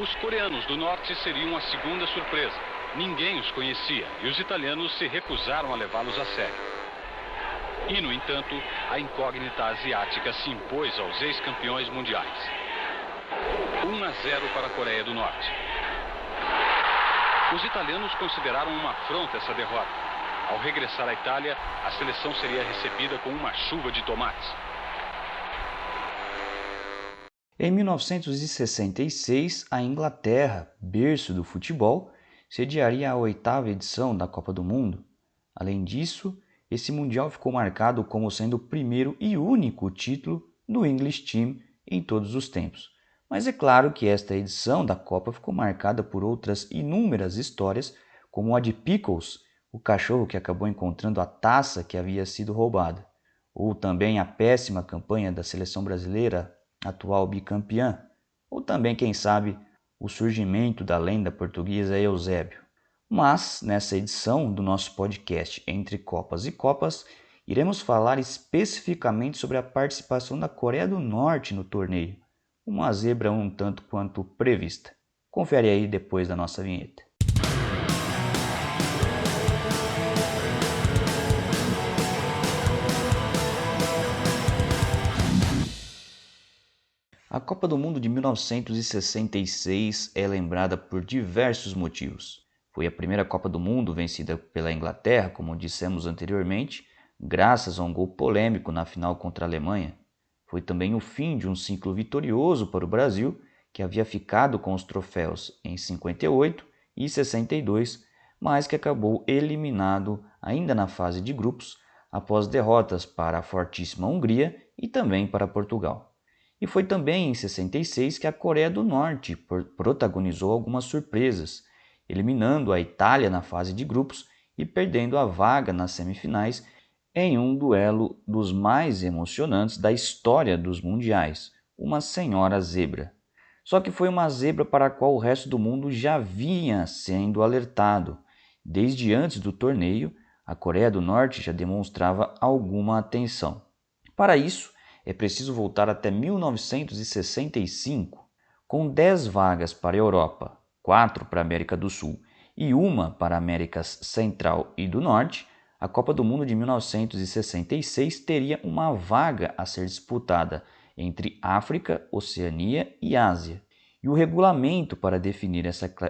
Os coreanos do norte seriam a segunda surpresa. Ninguém os conhecia e os italianos se recusaram a levá-los a sério. E, no entanto, a incógnita asiática se impôs aos ex-campeões mundiais. 1-0 para a Coreia do Norte. Os italianos consideraram uma afronta essa derrota. Ao regressar à Itália, a seleção seria recebida com uma chuva de tomates. Em 1966, a Inglaterra, berço do futebol, sediaria a 8ª edição da Copa do Mundo. Além disso, esse Mundial ficou marcado como sendo o primeiro e único título do English Team em todos os tempos. Mas é claro que esta edição da Copa ficou marcada por outras inúmeras histórias, como a de Pickles, o cachorro que acabou encontrando a taça que havia sido roubada, ou também a péssima campanha da seleção brasileira, atual bicampeã, ou também, quem sabe, o surgimento da lenda portuguesa Eusébio. Mas, nessa edição do nosso podcast Entre Copas e Copas, iremos falar especificamente sobre a participação da Coreia do Norte no torneio, uma zebra um tanto quanto prevista. Confere aí depois da nossa vinheta. A Copa do Mundo de 1966 é lembrada por diversos motivos. Foi a primeira Copa do Mundo vencida pela Inglaterra, como dissemos anteriormente, graças a um gol polêmico na final contra a Alemanha. Foi também o fim de um ciclo vitorioso para o Brasil, que havia ficado com os troféus em 58 e 62, mas que acabou eliminado ainda na fase de grupos, após derrotas para a fortíssima Hungria e também para Portugal. E foi também em 66 que a Coreia do Norte protagonizou algumas surpresas, eliminando a Itália na fase de grupos e perdendo a vaga nas semifinais em um duelo dos mais emocionantes da história dos mundiais, uma senhora zebra. Só que foi uma zebra para a qual o resto do mundo já vinha sendo alertado. Desde antes do torneio, a Coreia do Norte já demonstrava alguma atenção. Para isso, é preciso voltar até 1965, com 10 vagas para a Europa, 4 para a América do Sul e 1 para a Américas Central e do Norte. A Copa do Mundo de 1966 teria uma vaga a ser disputada entre África, Oceania e Ásia. E o regulamento para definir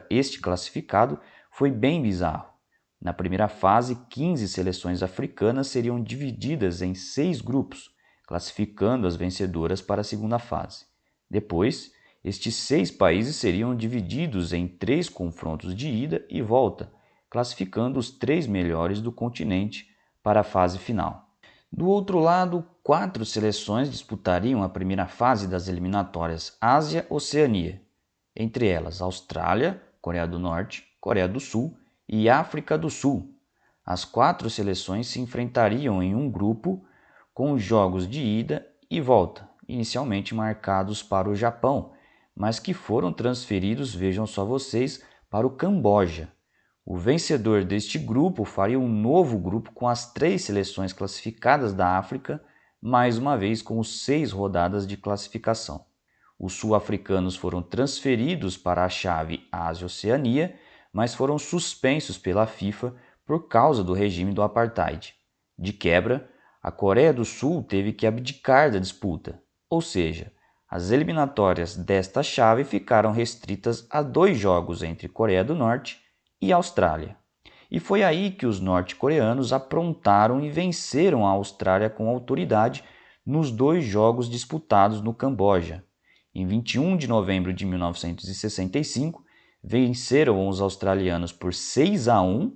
este classificado foi bem bizarro. Na primeira fase, 15 seleções africanas seriam divididas em 6 grupos, classificando as vencedoras para a segunda fase. Depois, estes 6 países seriam divididos em 3 confrontos de ida e volta, classificando os 3 melhores do continente para a fase final. Do outro lado, 4 seleções disputariam a primeira fase das eliminatórias Ásia-Oceania, entre elas Austrália, Coreia do Norte, Coreia do Sul e África do Sul. As 4 seleções se enfrentariam em um grupo com jogos de ida e volta, inicialmente marcados para o Japão, mas que foram transferidos, vejam só vocês, para o Camboja. O vencedor deste grupo faria um novo grupo com as 3 seleções classificadas da África, mais uma vez com 6 rodadas de classificação. Os sul-africanos foram transferidos para a chave Ásia-Oceania, mas foram suspensos pela FIFA por causa do regime do apartheid. De quebra, a Coreia do Sul teve que abdicar da disputa, ou seja, as eliminatórias desta chave ficaram restritas a 2 jogos entre Coreia do Norte e Austrália. E foi aí que os norte-coreanos aprontaram e venceram a Austrália com autoridade nos 2 jogos disputados no Camboja. Em 21 de novembro de 1965, venceram os australianos por 6-1,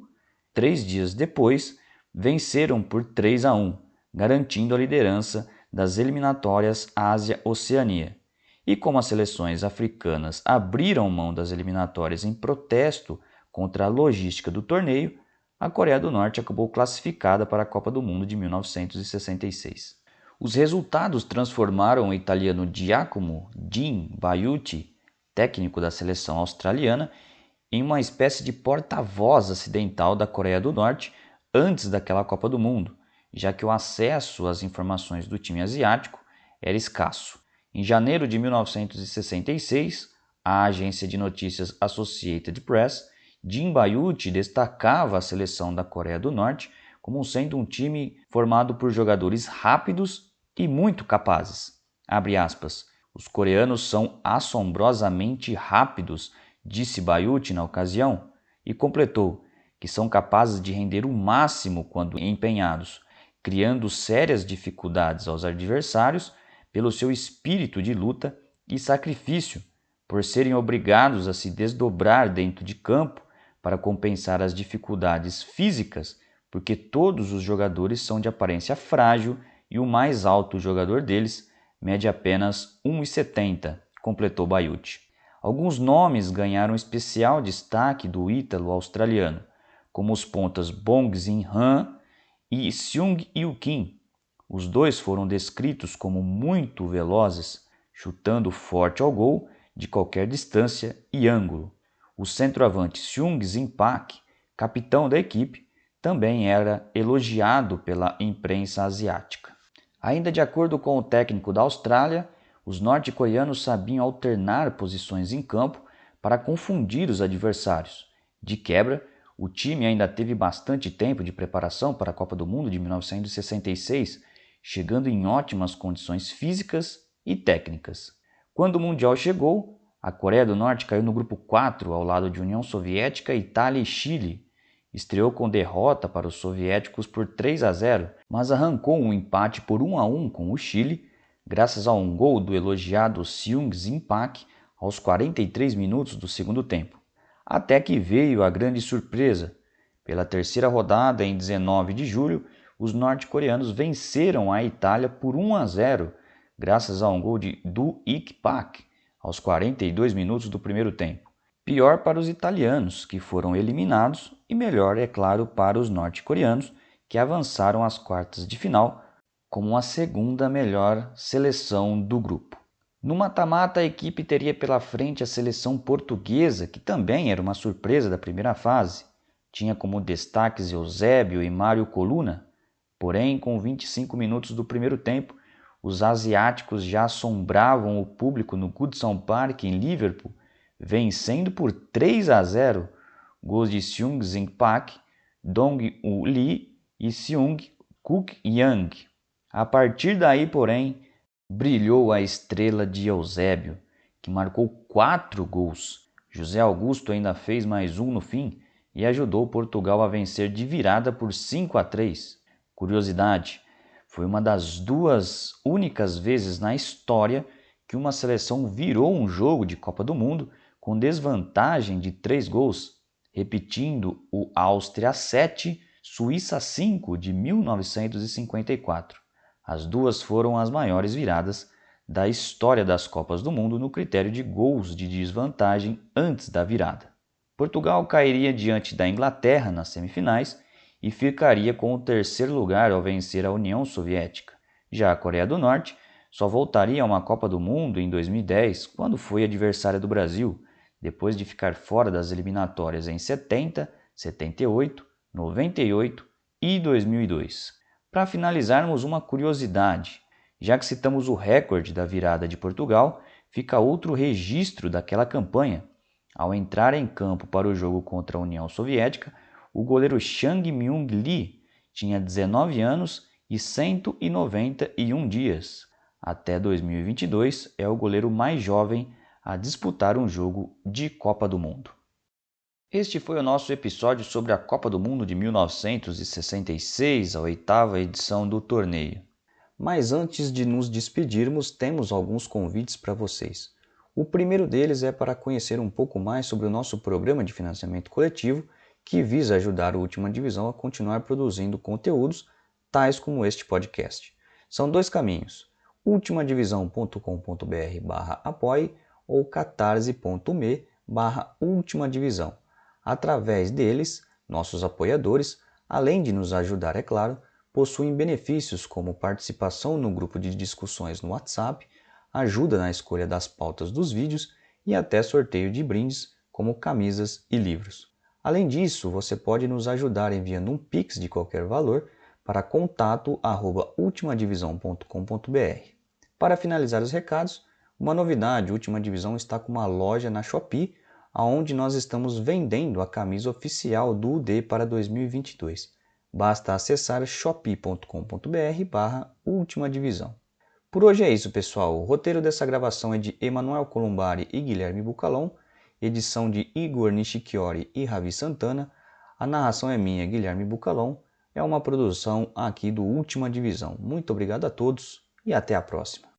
3 dias depois, venceram por 3-1, garantindo a liderança das eliminatórias Ásia-Oceania. E como as seleções africanas abriram mão das eliminatórias em protesto contra a logística do torneio, a Coreia do Norte acabou classificada para a Copa do Mundo de 1966. Os resultados transformaram o italiano Giacomo Jim Baiuti, técnico da seleção australiana, em uma espécie de porta-voz acidental da Coreia do Norte antes daquela Copa do Mundo, já que o acesso às informações do time asiático era escasso. Em janeiro de 1966, à agência de notícias Associated Press, Jim Bayuti destacava a seleção da Coreia do Norte como sendo um time formado por jogadores rápidos e muito capazes. Abre aspas. Os coreanos são assombrosamente rápidos, disse Bayuti na ocasião, e completou que são capazes de render o máximo quando empenhados, criando sérias dificuldades aos adversários pelo seu espírito de luta e sacrifício, por serem obrigados a se desdobrar dentro de campo para compensar as dificuldades físicas, porque todos os jogadores são de aparência frágil e o mais alto jogador deles mede apenas 1,70, completou Bayuti. Alguns nomes ganharam especial destaque do ítalo-australiano, como os pontas Bong Jin-han e Seung Yu Kim. Os dois foram descritos como muito velozes, chutando forte ao gol de qualquer distância e ângulo. O centroavante Seung Jin Pak, capitão da equipe, também era elogiado pela imprensa asiática. Ainda de acordo com o técnico da Austrália, os norte-coreanos sabiam alternar posições em campo para confundir os adversários. De quebra, o time ainda teve bastante tempo de preparação para a Copa do Mundo de 1966, chegando em ótimas condições físicas e técnicas. Quando o Mundial chegou, a Coreia do Norte caiu no grupo 4 ao lado de União Soviética, Itália e Chile. Estreou com derrota para os soviéticos por 3-0, mas arrancou um empate por 1-1 com o Chile, graças a um gol do elogiado Seung Jin Pak aos 43 minutos do segundo tempo. Até que veio a grande surpresa. Pela terceira rodada, em 19 de julho, os norte-coreanos venceram a Itália por 1-0, graças a um gol de Do Ik Pak aos 42 minutos do primeiro tempo. Pior para os italianos, que foram eliminados, e melhor, é claro, para os norte-coreanos, que avançaram às quartas de final como a segunda melhor seleção do grupo. No mata-mata, a equipe teria pela frente a seleção portuguesa, que também era uma surpresa da primeira fase. Tinha como destaques Eusébio e Mário Coluna, porém, com 25 minutos do primeiro tempo, os asiáticos já assombravam o público no Goodson Park, em Liverpool, vencendo por 3-0, gols de Seung Jin Pak, Dong-woo Lee e Seung Kook Young. A partir daí, porém, brilhou a estrela de Eusébio, que marcou 4 gols. José Augusto ainda fez mais um no fim e ajudou Portugal a vencer de virada por 5-3. Curiosidade, foi uma das 2 únicas vezes na história que uma seleção virou um jogo de Copa do Mundo com desvantagem de 3 gols, repetindo o Áustria 7, Suíça 5 de 1954. As duas foram as maiores viradas da história das Copas do Mundo no critério de gols de desvantagem antes da virada. Portugal cairia diante da Inglaterra nas semifinais e ficaria com o terceiro lugar ao vencer a União Soviética. Já a Coreia do Norte só voltaria a uma Copa do Mundo em 2010, quando foi adversária do Brasil, depois de ficar fora das eliminatórias em 70, 78, 98 e 2002. Para finalizarmos, uma curiosidade. Já que citamos o recorde da virada de Portugal, fica outro registro daquela campanha. Ao entrar em campo para o jogo contra a União Soviética, o goleiro Chang Myung-lee tinha 19 anos e 191 dias. Até 2022, é o goleiro mais jovem a disputar um jogo de Copa do Mundo. Este foi o nosso episódio sobre a Copa do Mundo de 1966, a 8ª edição do torneio. Mas antes de nos despedirmos, temos alguns convites para vocês. O primeiro deles é para conhecer um pouco mais sobre o nosso programa de financiamento coletivo, que visa ajudar a Última Divisão a continuar produzindo conteúdos tais como este podcast. São 2 caminhos, ultimadivisão.com.br/apoie ou catarse.me/ultimadivisão. Através deles, nossos apoiadores, além de nos ajudar, é claro, possuem benefícios como participação no grupo de discussões no WhatsApp, ajuda na escolha das pautas dos vídeos e até sorteio de brindes como camisas e livros. Além disso, você pode nos ajudar enviando um Pix de qualquer valor para contato@ultimadivisão.com.br. Para finalizar os recados, Uma novidade, a Última Divisão está com uma loja na Shopee, onde nós estamos vendendo a camisa oficial do UD para 2022. Basta acessar shopee.com.br/Última Divisão. Por hoje é isso, pessoal. O roteiro dessa gravação é de Emanuel Columbari e Guilherme Bucalon, edição de Igor Nishikiori e Ravi Santana. A narração é minha, Guilherme Bucalon. É uma produção aqui do Última Divisão. Muito obrigado a todos e até a próxima.